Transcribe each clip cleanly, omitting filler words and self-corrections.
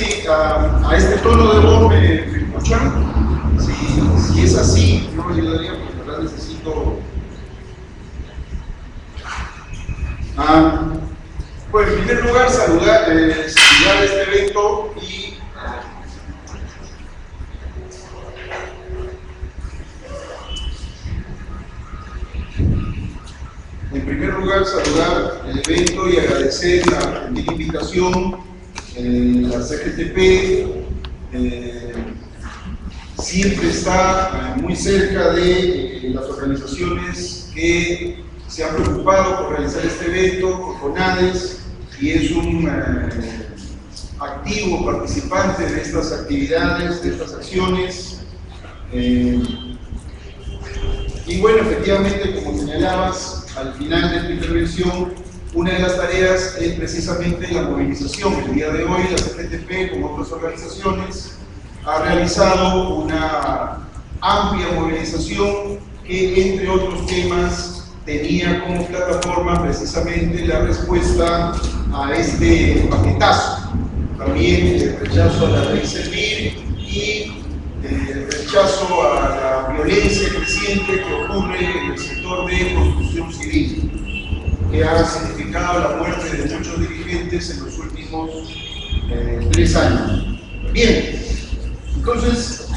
si a este tono de voz me escuchan. Si es así, yo me ayudaría porque en verdad necesito. Pues en primer lugar, saludar este evento y saludar el evento y agradecer la invitación. La CGTP siempre está muy cerca de las organizaciones que se han preocupado por realizar este evento, por CONADES, y es un activo participante de estas actividades, de estas acciones. Y bueno, efectivamente, como señalabas al final de tu intervención, una de las tareas es precisamente la movilización. El día de hoy la CGTP, como otras organizaciones, ha realizado una amplia movilización que, entre otros temas, tenía como plataforma precisamente la respuesta a este paquetazo. También el rechazo a la ley Servir y el rechazo a la violencia creciente que ocurre en el sector de construcción civil, que ha significado la muerte de muchos dirigentes en los últimos 3 años. Bien, entonces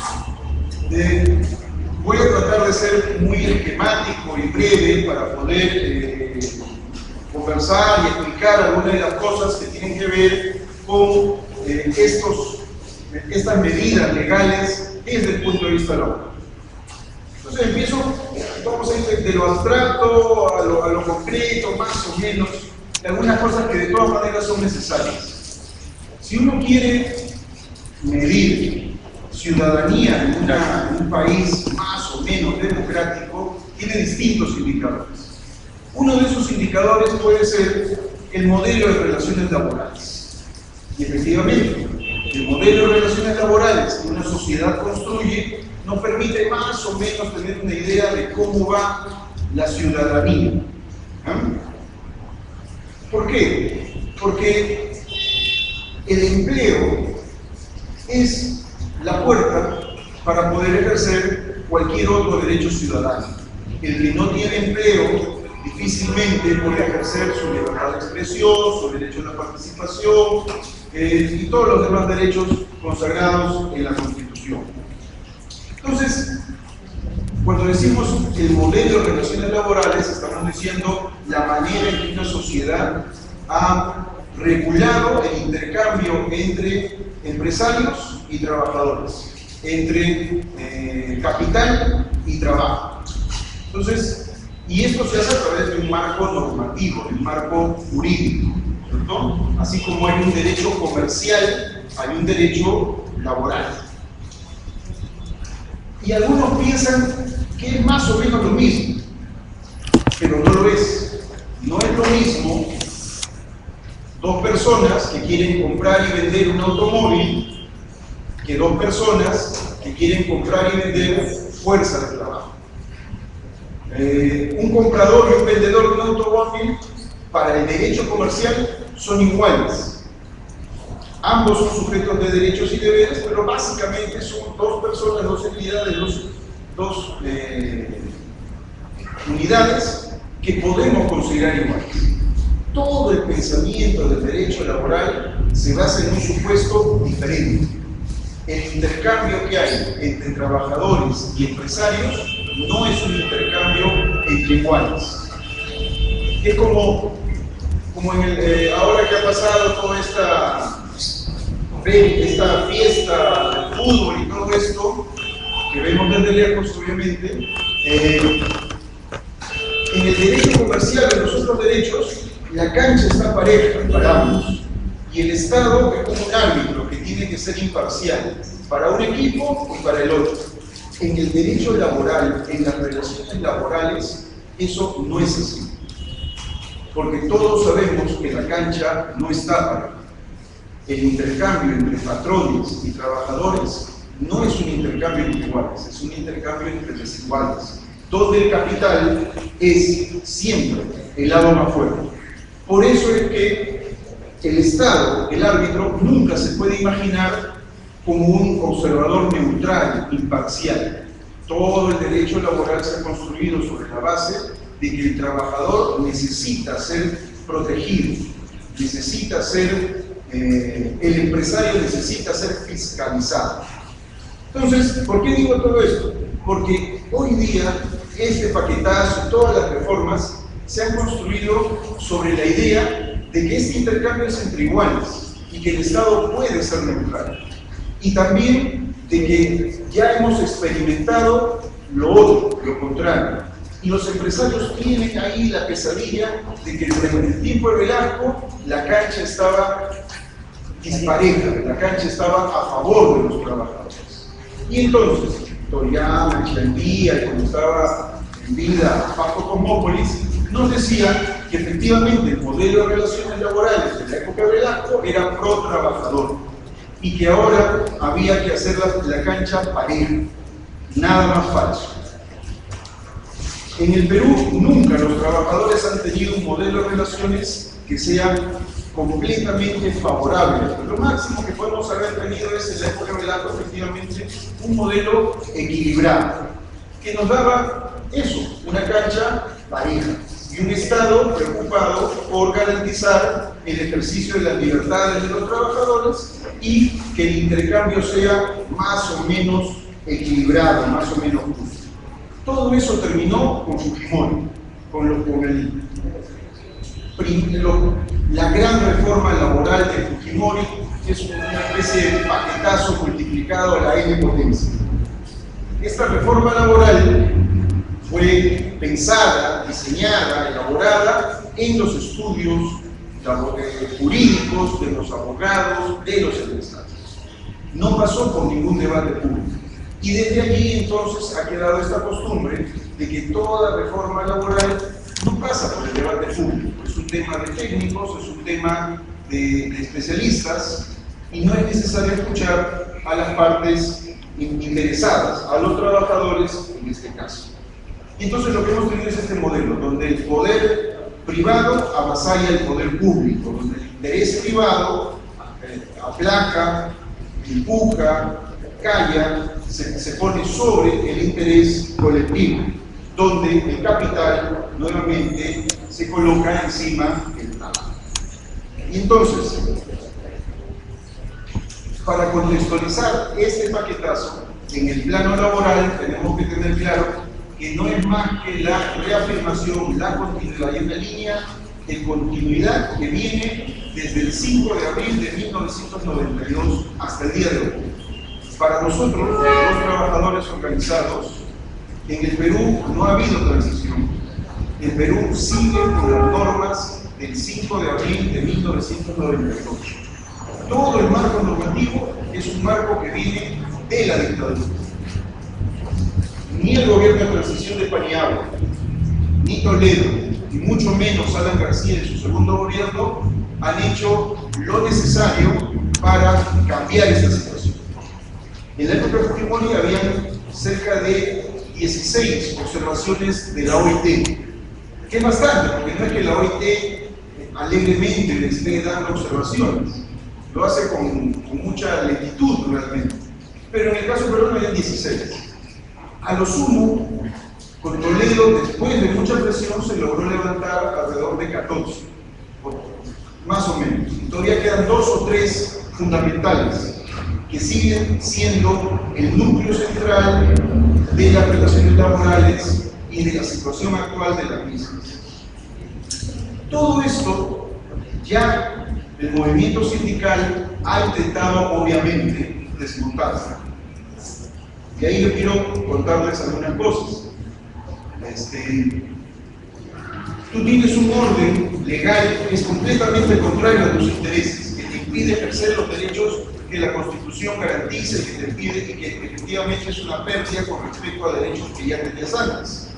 voy a tratar de ser muy esquemático y breve para poder conversar y explicar algunas de las cosas que tienen que ver con estas medidas legales desde el punto de vista laboral. Entonces empiezo, vamos a ir de lo abstracto a lo concreto, más o menos, de algunas cosas que de todas maneras son necesarias. Si uno quiere medir ciudadanía en un país más o menos democrático, tiene distintos indicadores. Uno de esos indicadores puede ser el modelo de relaciones laborales. Y efectivamente, el modelo de relaciones laborales que una sociedad construye nos permite más o menos tener una idea de cómo va la ciudadanía. ¿Por qué? Porque el empleo es la puerta para poder ejercer cualquier otro derecho ciudadano. El que no tiene empleo difícilmente puede ejercer su libertad de expresión, su derecho a la participación y todos los demás derechos consagrados en la Constitución. Entonces, cuando decimos el modelo de relaciones laborales, estamos diciendo la manera en que una sociedad ha regulado el intercambio entre empresarios y trabajadores, entre capital y trabajo. Entonces, y esto se hace a través de un marco normativo, un marco jurídico, ¿cierto? Así como hay un derecho comercial, hay un derecho laboral. Y algunos piensan que es más o menos lo mismo, pero no lo es. No es lo mismo dos personas que quieren comprar y vender un automóvil que dos personas que quieren comprar y vender fuerza de trabajo. Un comprador y un vendedor de un automóvil para el derecho comercial son iguales. Ambos son sujetos de derechos y deberes, pero básicamente son dos personas, dos entidades, dos unidades que podemos considerar iguales. Todo el pensamiento del derecho laboral se basa en un supuesto diferente. El intercambio que hay entre trabajadores y empresarios no es un intercambio entre iguales. Es como ahora que ha pasado toda esta fiesta del fútbol y todo esto, que vemos desde lejos obviamente, en el derecho comercial, en los otros derechos, la cancha está pareja para ambos. Y el Estado es como un árbitro que tiene que ser imparcial para un equipo y para el otro. En el derecho laboral, en las relaciones laborales, eso no es así. Porque todos sabemos que la cancha no está pareja. El intercambio entre patrones y trabajadores no es un intercambio entre iguales, es un intercambio entre desiguales, donde el capital es siempre el lado más fuerte. Por eso es que el Estado, el árbitro, nunca se puede imaginar como un observador neutral, imparcial. Todo el derecho laboral se ha construido sobre la base de que el trabajador necesita ser protegido, necesita ser, el empresario necesita ser fiscalizado. Entonces, ¿por qué digo todo esto? Porque hoy día este paquetazo, todas las reformas, se han construido sobre la idea de que este intercambio es entre iguales y que el Estado puede ser neutral. Y también de que ya hemos experimentado lo otro, lo contrario. Y los empresarios tienen ahí la pesadilla de que durante el tiempo de Velasco la cancha estaba dispareja, la cancha estaba a favor de los trabajadores. Y entonces, Toriyama, Chandía, y cuando estaba en vida Paco Cosmópolis, nos decían que efectivamente el modelo de relaciones laborales de la época de Velasco era pro-trabajador y que ahora había que hacer la cancha pareja, nada más falso. En el Perú nunca los trabajadores han tenido un modelo de relaciones que sea completamente favorable. Lo máximo que podemos haber tenido es en la época de Velasco, efectivamente, un modelo equilibrado, que nos daba eso, una cancha pareja y un Estado preocupado por garantizar el ejercicio de las libertades de los trabajadores y que el intercambio sea más o menos equilibrado, más o menos justo. Todo eso terminó con Fujimori, la gran reforma laboral de Fujimori, que es una especie de paquetazo multiplicado a la N potencia. Esta reforma laboral fue pensada, diseñada, elaborada en los estudios jurídicos de los abogados, de los empresarios. No pasó por ningún debate público. Y desde allí entonces ha quedado esta costumbre de que toda reforma laboral no pasa por el debate público. Es un tema de técnicos, es un tema de especialistas y no es necesario escuchar a las partes interesadas, a los trabajadores en este caso. Y entonces lo que hemos tenido es este modelo, donde el poder privado avasalla el poder público, donde el interés privado aplaca, empuja, calla, se pone sobre el interés colectivo, donde el capital nuevamente se coloca encima del trabajo. Y entonces, para contextualizar este paquetazo, en el plano laboral tenemos que tener claro que no es más que la reafirmación, la continuidad, y una línea de continuidad que viene desde el 5 de abril de 1992 hasta el día de hoy. Para nosotros, los trabajadores organizados, en el Perú no ha habido transición. El Perú sigue con las normas del 5 de abril de 1992. Todo el marco normativo es un marco que viene de la dictadura. Ni el gobierno de transición de Paniagua, ni Toledo, y mucho menos Alan García en su segundo gobierno, han hecho lo necesario para cambiar esta situación. En la época de Fujimori habían cerca de 16 observaciones de la OIT, que es bastante, porque no es que la OIT alegremente le esté dando observaciones, lo hace con mucha lentitud realmente, pero en el caso peruano habían 16. A lo sumo, con Toledo, después de mucha presión, se logró levantar alrededor de 14, más o menos. Y todavía quedan 2 o 3 fundamentales, que siguen siendo el núcleo central de las relaciones laborales y de la situación actual de las mismas. Todo esto ya el movimiento sindical ha intentado obviamente desmontarse. Y ahí yo quiero contarles algunas cosas. Tú tienes un orden legal que es completamente contrario a tus intereses, que te impide ejercer los derechos que la Constitución garantiza y que te impide, y que efectivamente es una pérdida con respecto a derechos que ya tenías antes.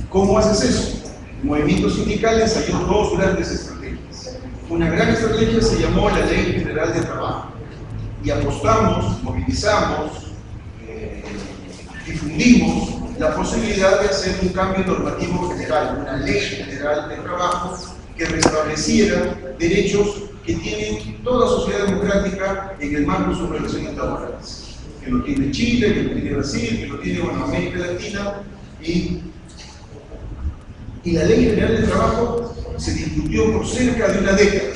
¿Cómo haces eso? El movimiento sindical ensayó 2 grandes estrategias. Una gran estrategia se llamó la Ley General de Trabajo. Y apostamos, movilizamos, difundimos la posibilidad de hacer un cambio normativo general, una ley general de trabajo que restableciera derechos que tiene toda sociedad democrática en el marco de sus relaciones laborales. Que lo tiene Chile, que lo tiene Brasil, que lo tiene América Latina, y la Ley General del Trabajo se discutió por cerca de una década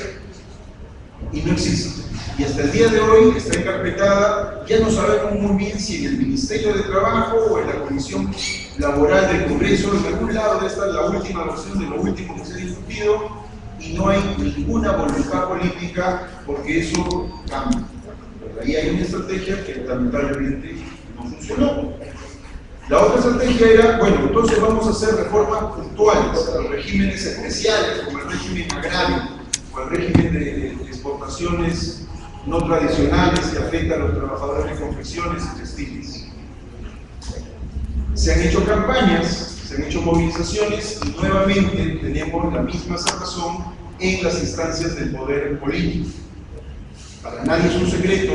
y no existe. Y hasta el día de hoy está encarpetada, ya no sabemos muy bien si en el Ministerio de Trabajo o en la Comisión Laboral del Congreso, en algún lado. Esta es la última versión de lo último que se ha discutido, y no hay ninguna voluntad política porque eso cambie. Ahí hay una estrategia que lamentablemente no funcionó. La otra estrategia era, bueno, entonces vamos a hacer reformas puntuales a los regímenes especiales, como el régimen agrario o el régimen de exportaciones no tradicionales que afectan a los trabajadores de confecciones y textiles. Se han hecho campañas, se han hecho movilizaciones, y nuevamente tenemos la misma cerrazón en las instancias del poder político. Para nadie es un secreto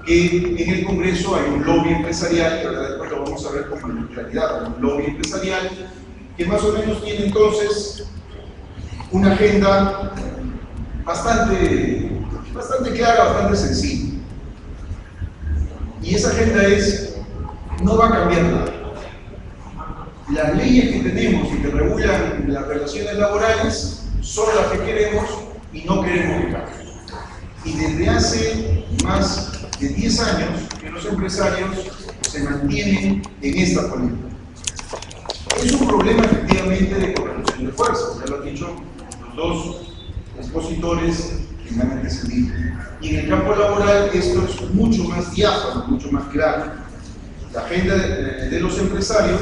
que en el Congreso hay un lobby empresarial, que ahora después lo vamos a ver con mayor claridad, un lobby empresarial que más o menos tiene entonces una agenda bastante clara, bastante sencilla. Y esa agenda es: no va a cambiar nada. Las leyes que tenemos y que regulan las relaciones laborales son las que queremos y no queremos que cambien. Y desde hace más de 10 años que los empresarios se mantienen en esta política. Es un problema efectivamente de correlación de fuerzas, ya lo han dicho los dos expositores que me han antecedido. Y en el campo laboral esto es mucho más diáfano, mucho más claro. La agenda de los empresarios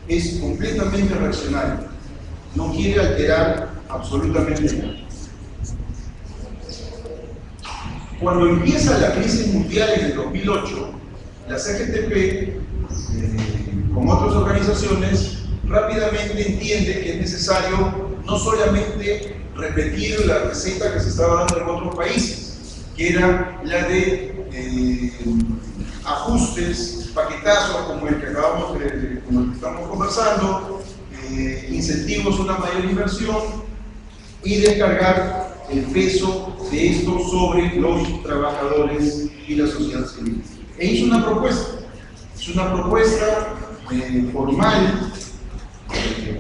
es completamente reaccionaria, no quiere alterar absolutamente nada. Cuando empieza la crisis mundial en el 2008, la CGTP, con otras organizaciones, rápidamente entiende que es necesario no solamente repetir la receta que se estaba dando en otros países, que era la de ajustes, paquetazos como el que acabamos como el que estamos conversando, incentivos a una mayor inversión, y descargar el peso de esto sobre los trabajadores y la sociedad civil. E hizo una propuesta, formal,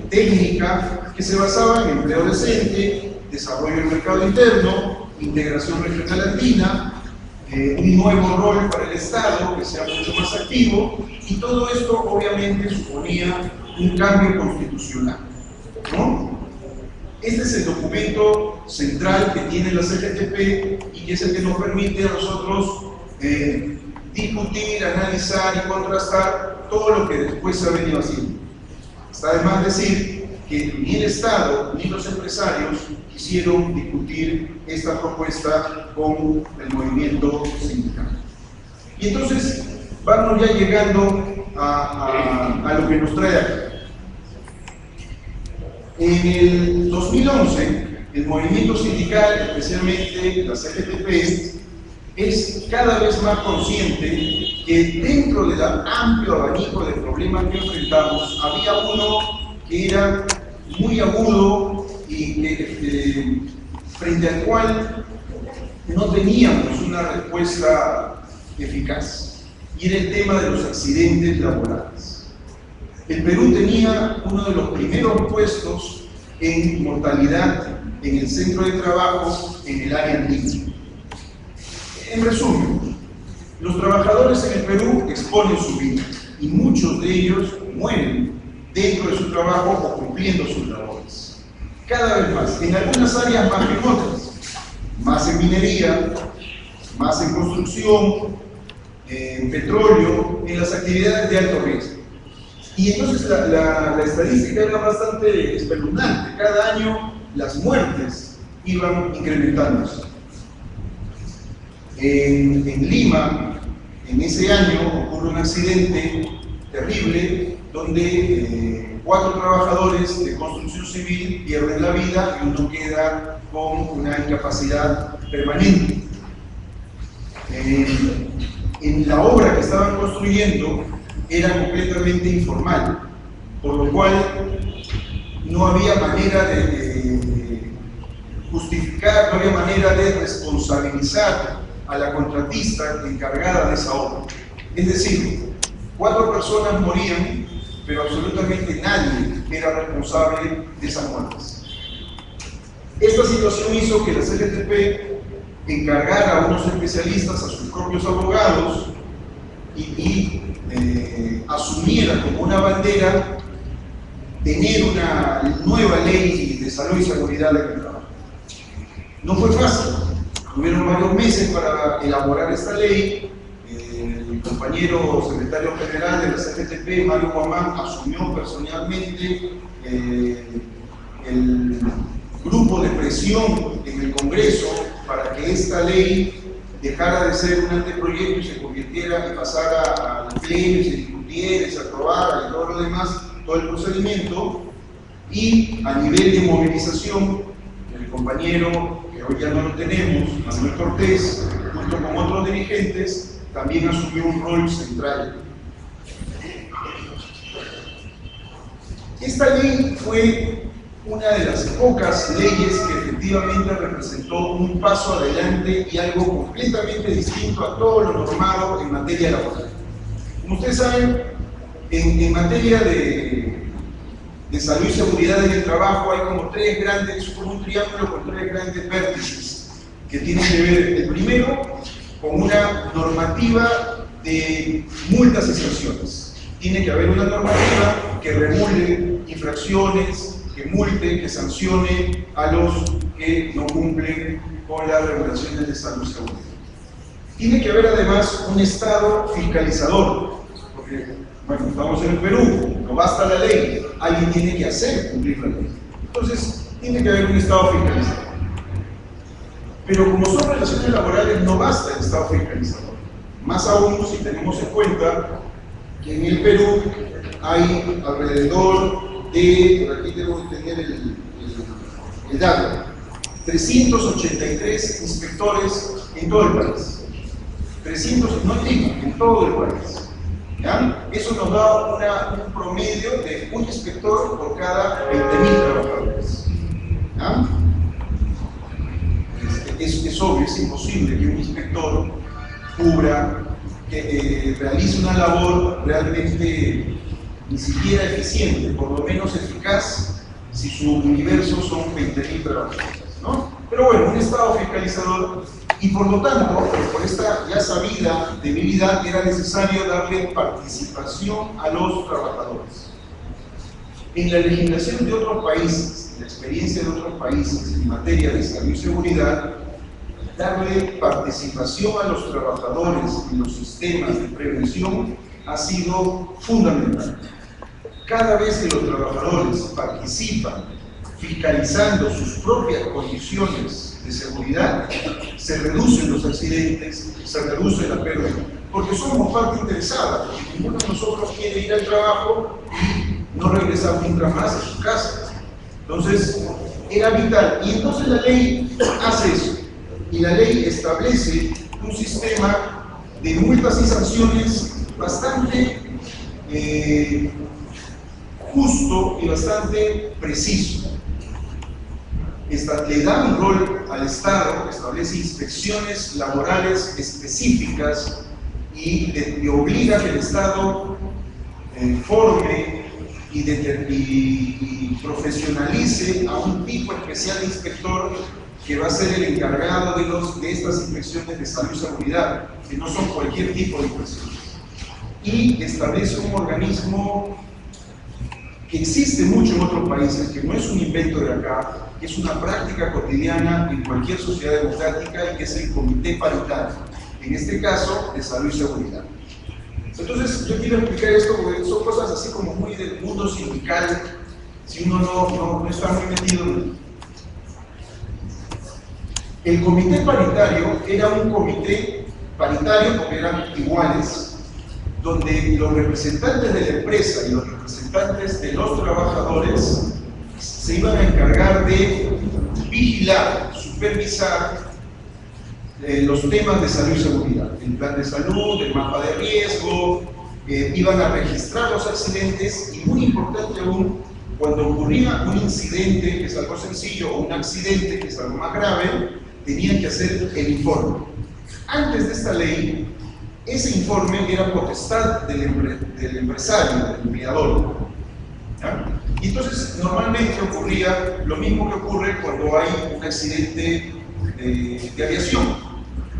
técnica, que se basaba en empleo decente, desarrollo del mercado interno, integración regional andina, un nuevo rol para el Estado que sea mucho más activo, y todo esto obviamente suponía un cambio constitucional, ¿no? Este es el documento central que tiene la CGTP y que es el que nos permite a nosotros discutir, analizar y contrastar todo lo que después se ha venido haciendo. Está de más decir que ni el Estado ni los empresarios quisieron discutir esta propuesta con el movimiento sindical. Y entonces vamos ya llegando a lo que nos trae aquí. En el 2011, el movimiento sindical, especialmente la CGTP, es cada vez más consciente que dentro del amplio abanico de problemas que enfrentamos, había uno que era muy agudo y que, frente al cual no teníamos una respuesta eficaz, y era el tema de los accidentes laborales. El Perú tenía uno de los primeros puestos en mortalidad en el centro de trabajo en el área andina. En resumen, los trabajadores en el Perú exponen su vida y muchos de ellos mueren dentro de su trabajo o cumpliendo sus labores. Cada vez más, en algunas áreas más que en otras, más en minería, más en construcción, en petróleo, en las actividades de alto riesgo. Y entonces la estadística era bastante espeluznante. Cada año las muertes iban incrementándose. En Lima, en ese año, ocurre un accidente terrible donde 4 trabajadores de construcción civil pierden la vida y uno queda con una incapacidad permanente. En la obra que estaban construyendo era completamente informal, por lo cual no había manera de justificar, no había manera de responsabilizar a la contratista encargada de esa obra. Es decir, 4 personas morían, pero absolutamente nadie era responsable de esas muertes. Esta situación hizo que la CGTP encargara a unos especialistas, a sus propios abogados, y asumiera como una bandera tener una nueva ley de salud y seguridad en el trabajo. No fue fácil, tuvieron varios meses para elaborar esta ley. El compañero secretario general de la CGTP, Mario Guamán, asumió personalmente el grupo de presión en el Congreso para que esta ley dejara de ser un anteproyecto y se convirtiera y pasara al pleno y se discutiera y se aprobara y todo lo demás, todo el procedimiento. Y a nivel de movilización, el compañero, que hoy ya no lo tenemos, Manuel Cortés, junto con otros dirigentes, también asumió un rol central. Esta ley fue una de las pocas leyes que efectivamente representó un paso adelante y algo completamente distinto a todo lo normado en materia laboral. Como ustedes saben, en materia de salud y seguridad en el trabajo hay como un triángulo con 3 grandes vértices que tienen que ver, el primero, con una normativa de multas y sanciones. Tiene que haber una normativa que regule infracciones, que multe, que sancione a los que no cumplen con las regulaciones de salud y seguridad. Tiene que haber además un Estado fiscalizador, porque, bueno, estamos en el Perú, no basta la ley, alguien tiene que hacer cumplir la ley. Entonces, tiene que haber un Estado fiscalizador. Pero como son relaciones laborales, no basta el Estado fiscalizador. Más aún si tenemos en cuenta que en el Perú hay alrededor de, por aquí debo tener el dato, 383 inspectores en todo el país. 300, no en Lima, en todo el país. ¿Ya? Eso nos da un promedio de un inspector por cada 20.000 trabajadores. ¿Ya? Es obvio, es imposible que un inspector cubra, que realice una labor realmente ni siquiera eficiente, por lo menos eficaz, si su universo son 20.000 trabajadores, ¿no? Pero bueno, un Estado fiscalizador, y por lo tanto, por esta ya sabida debilidad, era necesario darle participación a los trabajadores. En la legislación de otros países, en la experiencia de otros países en materia de salud y seguridad, darle participación a los trabajadores en los sistemas de prevención ha sido fundamental. Cada vez que los trabajadores participan fiscalizando sus propias condiciones de seguridad, se reducen los accidentes, se reduce la pérdida, porque somos parte interesada, porque ninguno de nosotros quiere ir al trabajo y no regresar nunca más a su casa. Entonces, era vital. Y entonces la ley hace eso, y la ley establece un sistema de multas y sanciones bastante justo y bastante preciso. Le da un rol al Estado, establece inspecciones laborales específicas y obliga a que el Estado forme y profesionalice a un tipo especial de inspector que va a ser el encargado de estas inspecciones de salud y seguridad, que no son cualquier tipo de inspecciones. Y establece un organismo que existe mucho en otros países, que no es un invento de acá, que es una práctica cotidiana en cualquier sociedad democrática y que es el Comité Paritario, en este caso de salud y seguridad. Entonces yo quiero explicar esto porque son cosas así como muy del mundo sindical, si uno no está muy metido en ello. El Comité Paritario era un comité paritario porque eran iguales, donde los representantes de la empresa y los representantes de los trabajadores se iban a encargar de vigilar, supervisar los temas de salud y seguridad, el plan de salud, el mapa de riesgo, iban a registrar los accidentes y, muy importante aún, cuando ocurría un incidente, que es algo sencillo, o un accidente, que es algo más grave, tenían que hacer el informe. Antes de esta ley, ese informe era potestad del empresario, del empleador. ¿Ya? Y entonces, normalmente ocurría lo mismo que ocurre cuando hay un accidente de aviación.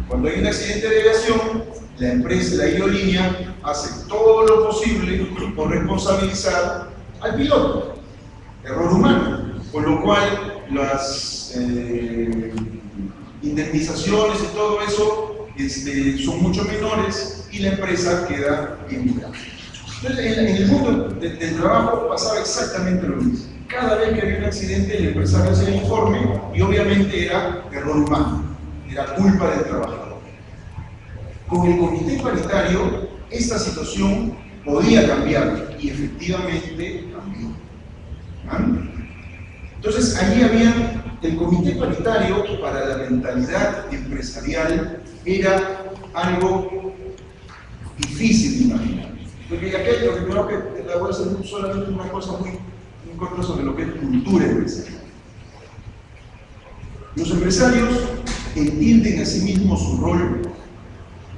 Cuando hay un accidente de aviación, la empresa, la aerolínea, hace todo lo posible por responsabilizar al piloto. Error humano. Con lo cual, las indemnizaciones y todo eso son mucho menores y la empresa queda bien librada. Entonces, en el mundo del trabajo pasaba exactamente lo mismo. Cada vez que había un accidente, el empresario hacía el informe y obviamente era error humano, era culpa del trabajador. Con el comité paritario, esta situación podía cambiar y efectivamente cambió. ¿Ah? Entonces, allí había el comité paritario para la mentalidad empresarial, era algo difícil de imaginar. Porque aquí lo que creo que la voy a hacer solamente una cosa muy corta sobre lo que es cultura empresarial. Los empresarios entienden a sí mismos su rol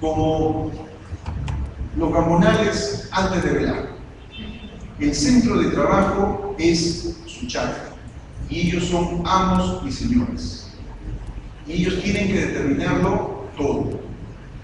como los gamonales antes de velar. El centro de trabajo es su chakra y ellos son amos y señores. Y ellos tienen que determinarlo todo.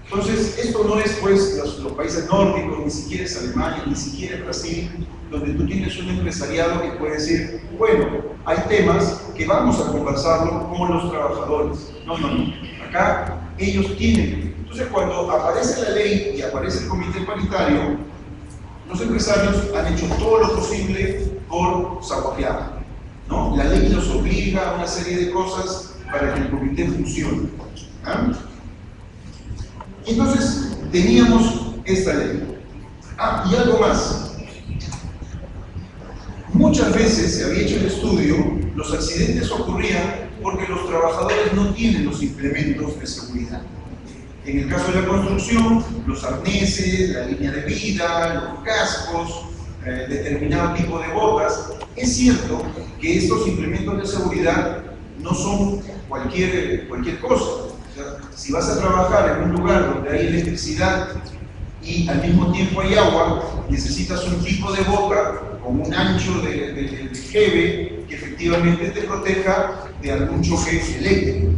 Entonces, esto no es pues los países nórdicos, ni siquiera es Alemania, ni siquiera es Brasil, donde tú tienes un empresariado que puede decir, bueno, hay temas que vamos a conversarlo con los trabajadores. No, no, no. Acá ellos tienen. Entonces, cuando aparece la ley y aparece el comité paritario, los empresarios han hecho todo lo posible por sabotear, ¿no? La ley los obliga a una serie de cosas para que el comité funcione. ¿Ah? Entonces, teníamos esta ley. Ah, y algo más. Muchas veces se había hecho el estudio, los accidentes ocurrían porque los trabajadores no tienen los implementos de seguridad. En el caso de la construcción, los arneses, la línea de vida, los cascos, determinado tipo de botas. Es cierto que estos implementos de seguridad no son cualquier cosa. O sea, si vas a trabajar en un lugar donde hay electricidad y al mismo tiempo hay agua, necesitas un tipo de bota con un ancho de jeve que efectivamente te proteja de algún choque eléctrico.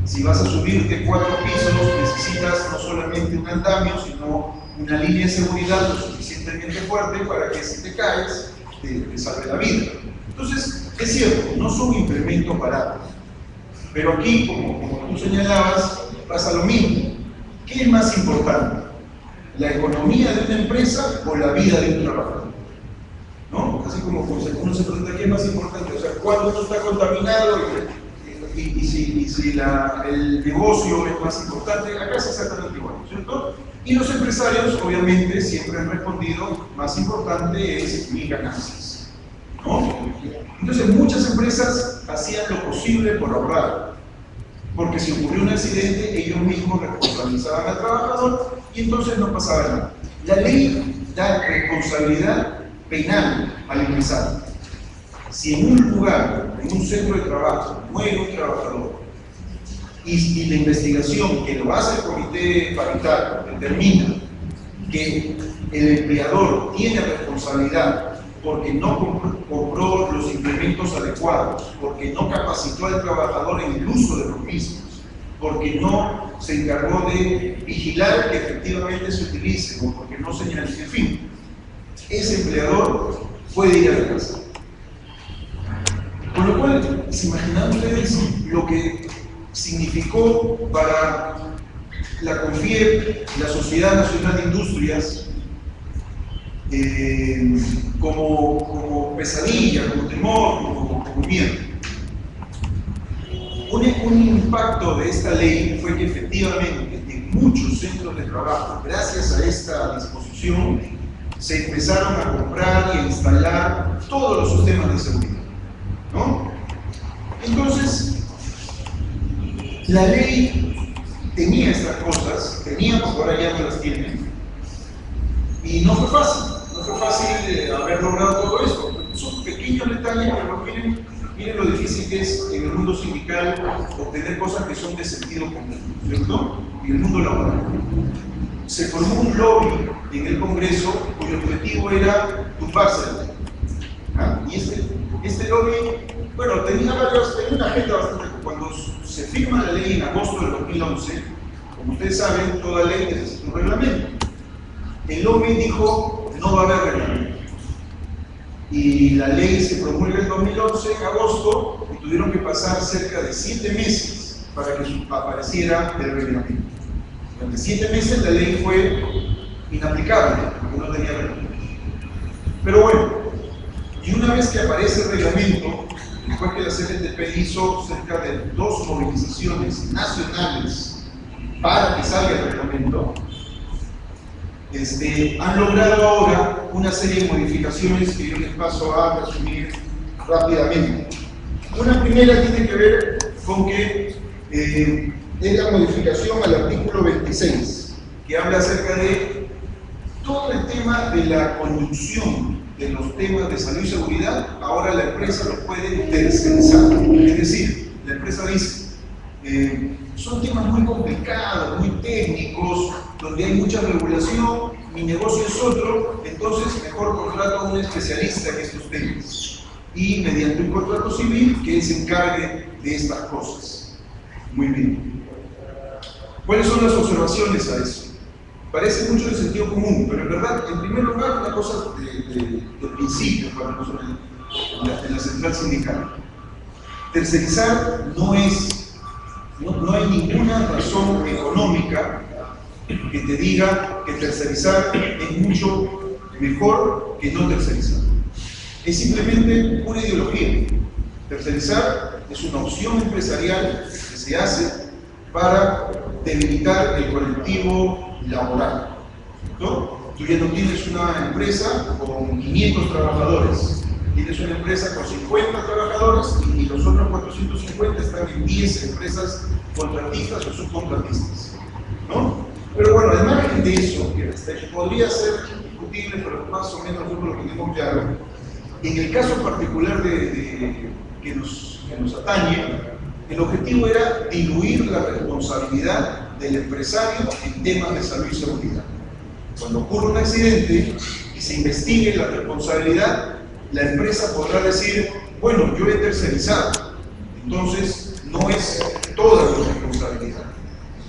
Si vas a subir de 4 pisos, necesitas no solamente un andamio, sino una línea de seguridad lo suficientemente fuerte para que si te caes, te salve la vida. Entonces, es cierto, no son implementos baratos. Pero aquí, como tú señalabas, pasa lo mismo. ¿Qué es más importante? ¿La economía de una empresa o la vida de un trabajador? ¿No? Así como uno se pregunta, ¿qué es más importante? O sea, ¿cuándo uno está contaminado? Y si el negocio es más importante, acá es exactamente igual, ¿cierto? Y los empresarios, obviamente, siempre han respondido, más importante es mi ganancias, ¿no? Entonces, muchas empresas hacían lo posible por ahorrar, porque si ocurrió un accidente, ellos mismos responsabilizaban al trabajador y entonces no pasaba nada. La ley da responsabilidad penal al empresario. Si en un lugar, en un centro de trabajo, muere un trabajador y la investigación que lo hace el comité paritario determina que el empleador tiene responsabilidad porque no compró los implementos adecuados, porque no capacitó al trabajador en el uso de los mismos, porque no se encargó de vigilar que efectivamente se utilicen o porque no señalizó, en fin, ese empleador puede ir a la casa. Con lo cual, ¿se imaginan ustedes lo que significó para la CONFIEP, la Sociedad Nacional de Industrias, como pesadilla, como temor, como miedo? Un impacto de esta ley fue que efectivamente en muchos centros de trabajo, gracias a esta disposición, se empezaron a comprar y a instalar todos los sistemas de seguridad, ¿no? Entonces, la ley tenía estas cosas, teníamos, ahora ya no las tienen, y no fue fácil haber logrado todo esto. Son pequeños detalles, pero miren lo difícil que es en el mundo sindical obtener cosas que son de sentido común, ¿cierto? En el mundo laboral. Se formó un lobby en el Congreso cuyo objetivo era tumbarse la ley. ¿Ah? Y este lobby, bueno, tenía una agenda bastante. Cuando se firma la ley en agosto del 2011, como ustedes saben, toda ley necesita un reglamento. El lobby dijo, no va a haber reglamento. Y la ley se promulga en 2011, en agosto, y tuvieron que pasar cerca de 7 meses para que apareciera el reglamento. Durante 7 meses la ley fue inaplicable, porque no tenía reglamento. Pero bueno, y una vez que aparece el reglamento, después que la CNTP hizo cerca de 2 movilizaciones nacionales para que salga el reglamento, han logrado ahora una serie de modificaciones que yo les paso a resumir rápidamente. Una primera tiene que ver con que es la modificación al artículo 26, que habla acerca de todo el tema de la conducción de los temas de salud y seguridad. Ahora la empresa los puede tercerizar, es decir, la empresa dice, son temas muy complicados, muy técnicos, donde hay mucha regulación, mi negocio es otro, entonces mejor contrato a un especialista en estos temas y mediante un contrato civil que él se encargue de estas cosas. Muy bien. ¿Cuáles son las observaciones a eso? Parece mucho de sentido común, pero en verdad, en primer lugar, una cosa de principio para nosotros en la central sindical. Tercerizar no hay ninguna razón económica que te diga que tercerizar es mucho mejor que no tercerizar. Es simplemente una ideología. Tercerizar es una opción empresarial que se hace para debilitar el colectivo laboral, ¿no? Tú ya no tienes una empresa con 500 trabajadores, tienes una empresa con 50 trabajadores y los otros 450 están en 10 empresas contratistas o subcontratistas, ¿no? Pero bueno, al margen de eso, que podría ser discutible, pero más o menos nosotros lo tenemos claro, en el caso particular que nos atañe, el objetivo era diluir la responsabilidad del empresario en temas de salud y seguridad. Cuando ocurre un accidente y se investigue la responsabilidad, la empresa podrá decir, bueno, yo he tercerizado, entonces no es toda mi responsabilidad,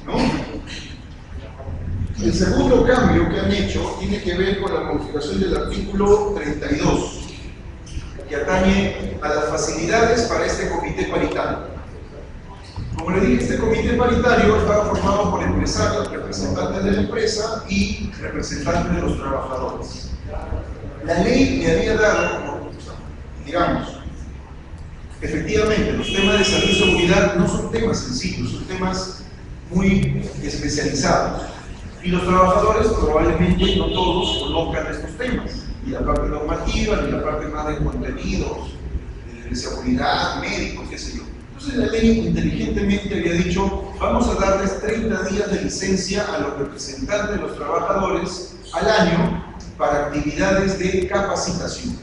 ¿no? El segundo cambio que han hecho tiene que ver con la modificación del artículo 32, que atañe a las facilidades para este comité paritario. Como le dije, este comité paritario estaba formado por empresarios, representantes de la empresa y representantes de los trabajadores. La ley le había dado, digamos, efectivamente, los temas de salud y seguridad no son temas sencillos, son temas muy especializados. Y los trabajadores probablemente no todos conozcan estos temas, ni la parte normativa, ni la parte más de contenidos, de seguridad, médicos, qué sé yo. Entonces la ley inteligentemente había dicho, vamos a darles 30 días de licencia a los representantes de los trabajadores al año para actividades de capacitación.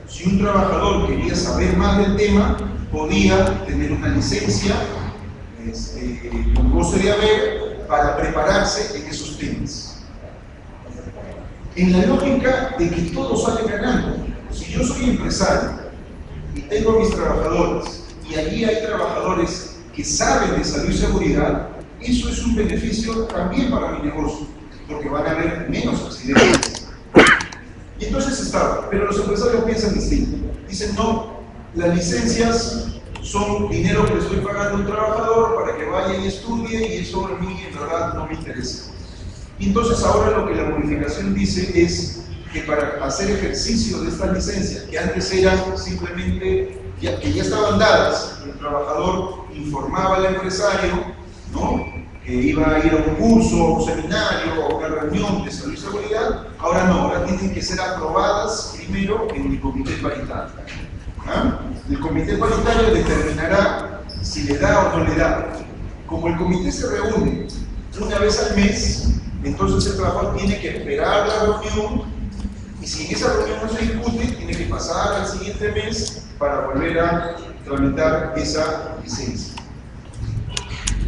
Si un trabajador quería saber más del tema, podía tener una licencia con goce de haber para prepararse en esos temas. En la lógica de que todos salen ganando. Si yo soy empresario y tengo a mis trabajadores y allí hay trabajadores que saben de salud y seguridad, eso es un beneficio también para mi negocio, porque van a haber menos accidentes. Y entonces está, pero los empresarios piensan distinto. Dicen, no, las licencias son dinero que le estoy pagando a un trabajador para que vaya y estudie y eso a mí en verdad no me interesa. Y entonces ahora lo que la modificación dice es que para hacer ejercicio de estas licencias, que antes eran simplemente, que ya estaban dadas, el trabajador informaba al empresario, ¿no?, que iba a ir a un curso, a un seminario, a una reunión de salud y seguridad, ahora no, ahora tienen que ser aprobadas primero en el comité paritario. ¿Ah? El comité paritario determinará si le da o no le da. Como el comité se reúne una vez al mes, entonces el trabajador tiene que esperar la reunión Y si en esa reunión no se discute, tiene que pasar al siguiente mes para volver a tramitar esa licencia.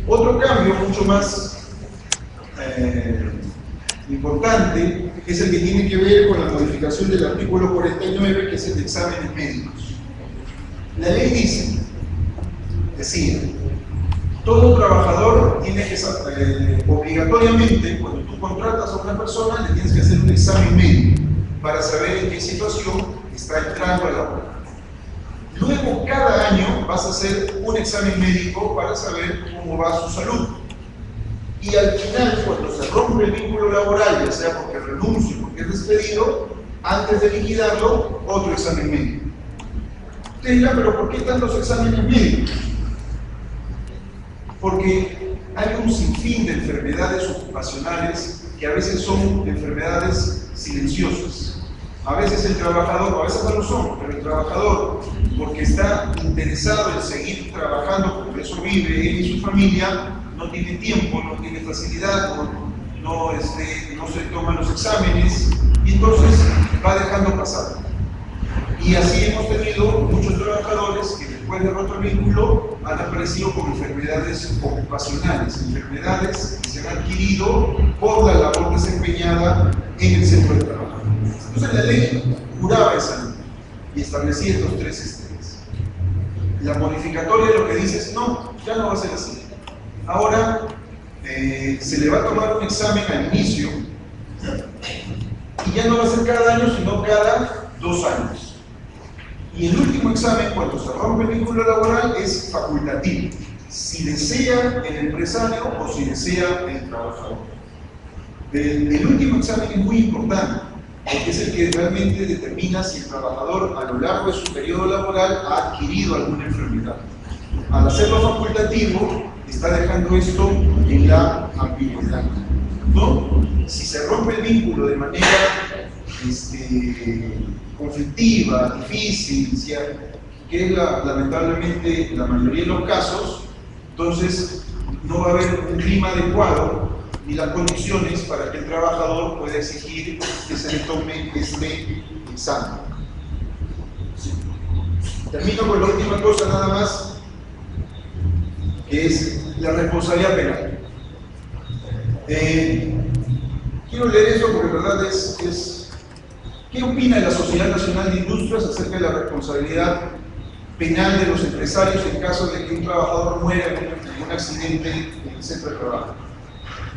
Otro cambio mucho más importante es el que tiene que ver con la modificación del artículo 49, que es el de exámenes médicos. La ley decía, todo trabajador tiene que, obligatoriamente, cuando tú contratas a una persona, le tienes que hacer un examen médico para saber en qué situación está entrando a la obra. Luego, cada año vas a hacer un examen médico para saber cómo va su salud. Y al final, cuando se rompe el vínculo laboral, ya sea porque renuncia o porque es despedido, antes de liquidarlo, otro examen médico. Usted dirá, pero ¿por qué tantos exámenes médicos? Porque hay un sinfín de enfermedades ocupacionales que a veces son enfermedades silenciosas. A veces el trabajador, a veces no lo son, pero el trabajador, porque está interesado en seguir trabajando, porque eso vive él y su familia, no tiene tiempo, no tiene facilidad, no se toman los exámenes, y entonces va dejando pasar. Y así hemos tenido muchos trabajadores que después de roto el vínculo han aparecido con enfermedades ocupacionales, enfermedades que se han adquirido por la labor desempeñada en el centro de trabajo. Entonces la ley curaba esa ley y establecía estos tres estrés. La modificatoria lo que dice es, no, ya no va a ser así. Ahora se le va a tomar un examen al inicio y ya no va a ser cada año, sino cada 2 años. Y el último examen, cuando se rompe el vínculo laboral, es facultativo, si desea el empresario o si desea el trabajador. El último examen es muy importante, porque es el que realmente determina si el trabajador a lo largo de su periodo laboral ha adquirido alguna enfermedad. Al hacerlo facultativo, está dejando esto en la ambigüedad, ¿no? Si se rompe el vínculo de manera conflictiva, difícil, que es lamentablemente la mayoría de los casos, entonces no va a haber un clima adecuado ni las condiciones para que el trabajador pueda exigir que se le tome este examen. Sí. Termino con la última cosa nada más, que es la responsabilidad penal. Quiero leer eso porque en verdad ¿qué opina la Sociedad Nacional de Industrias acerca de la responsabilidad penal de los empresarios en caso de que un trabajador muera en un accidente en el centro de trabajo?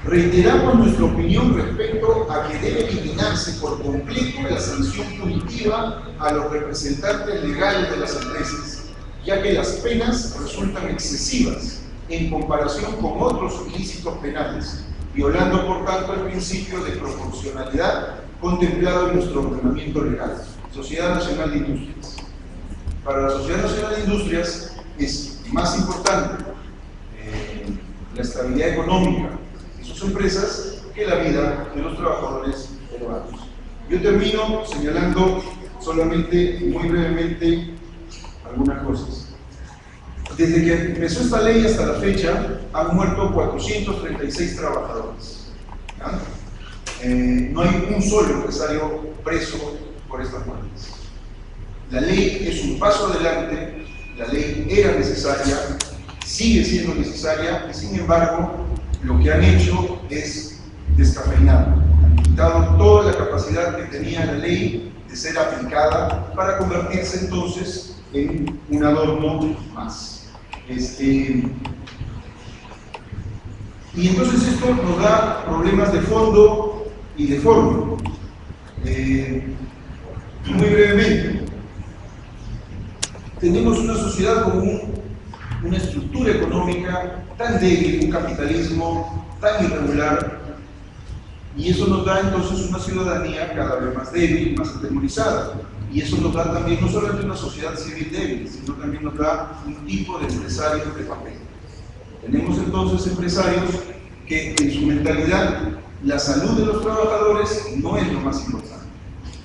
Reiteramos nuestra opinión respecto a que debe eliminarse por completo la sanción punitiva a los representantes legales de las empresas, ya que las penas resultan excesivas en comparación con otros ilícitos penales, violando por tanto el principio de proporcionalidad contemplado en nuestro ordenamiento legal. Sociedad Nacional de Industrias. Para la Sociedad Nacional de Industrias es más importante la estabilidad económica de sus empresas que la vida de los trabajadores peruanos. Yo termino señalando solamente, muy brevemente, algunas cosas. Desde que empezó esta ley hasta la fecha, han muerto 436 trabajadores. ¿Ya? No hay un solo empresario preso por estas muertes. La ley es un paso adelante, la ley era necesaria, sigue siendo necesaria, y sin embargo, lo que han hecho es descafeinar. Han quitado toda la capacidad que tenía la ley de ser aplicada para convertirse entonces en un adorno más. Y entonces esto nos da problemas de fondo y de forma. Muy brevemente, tenemos una sociedad con una estructura económica tan débil, un capitalismo tan irregular, y eso nos da entonces una ciudadanía cada vez más débil, más atemorizada. Y eso nos da también no solamente una sociedad civil débil, sino también nos da un tipo de empresarios de papel. Tenemos entonces empresarios que en su mentalidad la salud de los trabajadores no es lo más importante.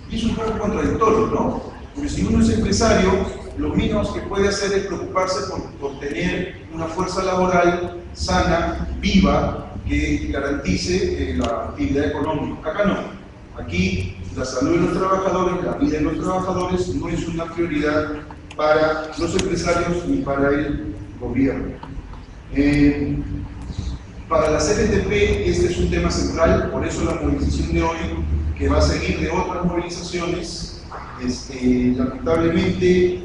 Y es un poco contradictorio, ¿no? Porque si uno es empresario, lo mínimo que puede hacer es preocuparse por tener una fuerza laboral sana, viva, que garantice la actividad económica. Acá no. Aquí la salud de los trabajadores, la vida de los trabajadores no es una prioridad para los empresarios ni para el gobierno. Para la CNTP este es un tema central, por eso la movilización de hoy, que va a seguir de otras movilizaciones. Lamentablemente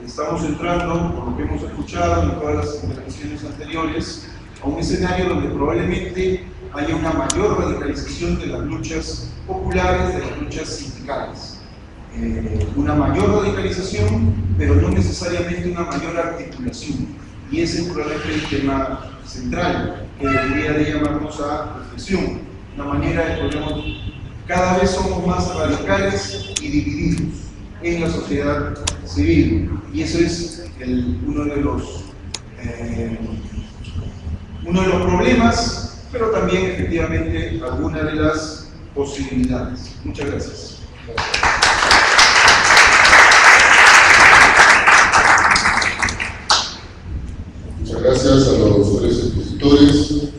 estamos entrando, por lo que hemos escuchado en todas las intervenciones anteriores, a un escenario donde probablemente haya una mayor radicalización de las luchas populares, de las luchas sindicales. Una mayor radicalización, pero no necesariamente una mayor articulación. Y ese es probablemente el tema central que debería de llamarnos a reflexión. Una manera de poder, cada vez somos más radicales y divididos en la sociedad civil. Y eso es uno de los problemas, pero también efectivamente alguna de las posibilidades. Muchas gracias. Muchas gracias a los tres expositores.